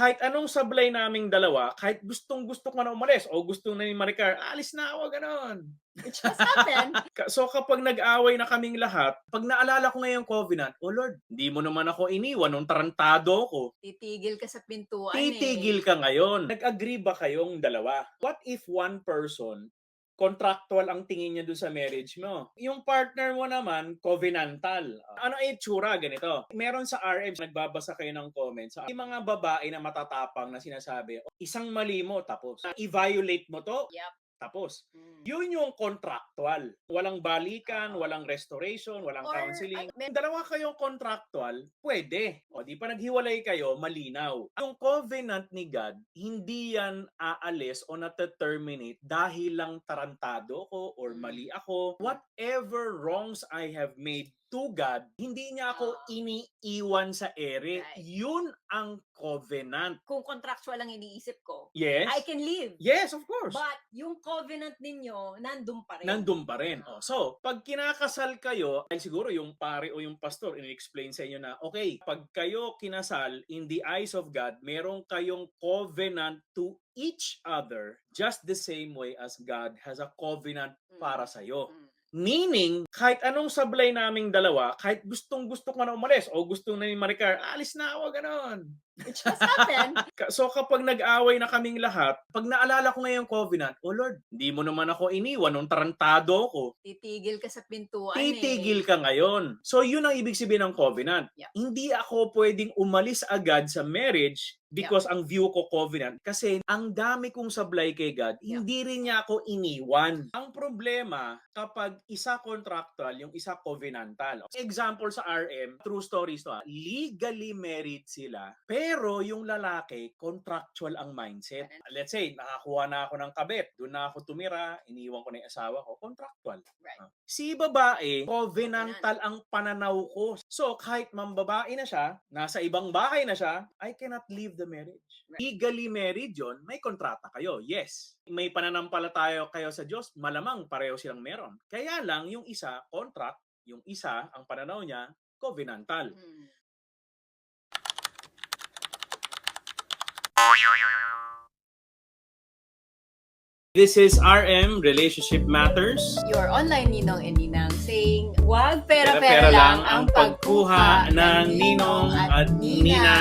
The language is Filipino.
Kahit anong sablay naming dalawa, kahit gustong-gusto ko na umalis o gusto na ni Maricar, "Alis na ako," gano'n. Which has happened. So kapag nag-away na kaming lahat, 'pag naalala ko ngayong covenant, "Oh Lord, hindi mo naman ako iniwan nung tarantado ako. Titigil ka sa pintuan Titigil ka ngayon." Nag-agree ba kayong dalawa? What if one person contractual ang tingin niya dun sa marriage mo? Yung partner mo naman, covenantal. Ano ay itsura? Ganito. Meron sa RM, nagbabasa kayo ng comments. Yung mga babae na matatapang na sinasabi, isang mali mo, tapos. I-violate mo to, Yep. tapos. Mm. Yun yung contractual. Walang balikan, Oo. walang restoration, walang Or, counseling. Dalawa kayong contractual, pwede. O di pa naghiwalay kayo, malinaw. Yung covenant ni God, hindi yan aalis o na-terminate dahil lang tarantado ko or mali ako. Whatever wrongs I have made to God, hindi niya ako iniiwan sa ere. Right. Yun ang covenant. Kung contractual ang iniisip ko, Yes? I can leave. Yes, of course. But yung covenant ninyo, nandun pa rin. Nandun pa rin. So, pag kinakasal kayo, ay siguro yung pare o yung pastor, in-explain sa inyo na, okay, pag kayo kinasal, in the eyes of God, meron kayong covenant to each other just the same way as God has a covenant para sa'yo. Meaning, kahit anong sablay naming dalawa, kahit gustong-gusto ko na umalis o gusto na ni Maricar, "Alis na ako," gano'n. Which has happened. So kapag nag-away na kaming lahat, pag naalala ko ngayong covenant, "Oh Lord, hindi mo naman ako iniwan nung tarantado ako. Titigil ka sa pintuan Titigil ka ngayon." So yun ang ibig sabihin ng covenant. Yep. Hindi ako pwedeng umalis agad sa marriage because ang view ko covenant. Kasi ang dami kong sablay kay God, hindi rin niya ako iniwan. Ang problema, kapag isa contractual, yung isa covenantal. Example sa RM, true stories to. Legally married sila, pero yung lalaki, contractual ang mindset. Let's say, nakakuha na ako ng kabit, doon na ako tumira, iniwan ko na yung asawa ko, contractual. Right. Si babae, covenantal ang pananaw ko. So, kahit mambabae na siya, nasa ibang bahay na siya, I cannot leave the marriage. Right. Legally married yun, may kontrata kayo. Yes. May pananampalataya kayo sa Diyos, malamang pareho silang meron. Kaya lang, yung isa, contract, yung isa, ang pananaw niya, covenantal. This is RM, Relationship Matters. Your online ninong and ninang saying, wag Pera-pera pera-pera lang lang ang pagkuha ng ninong at nina.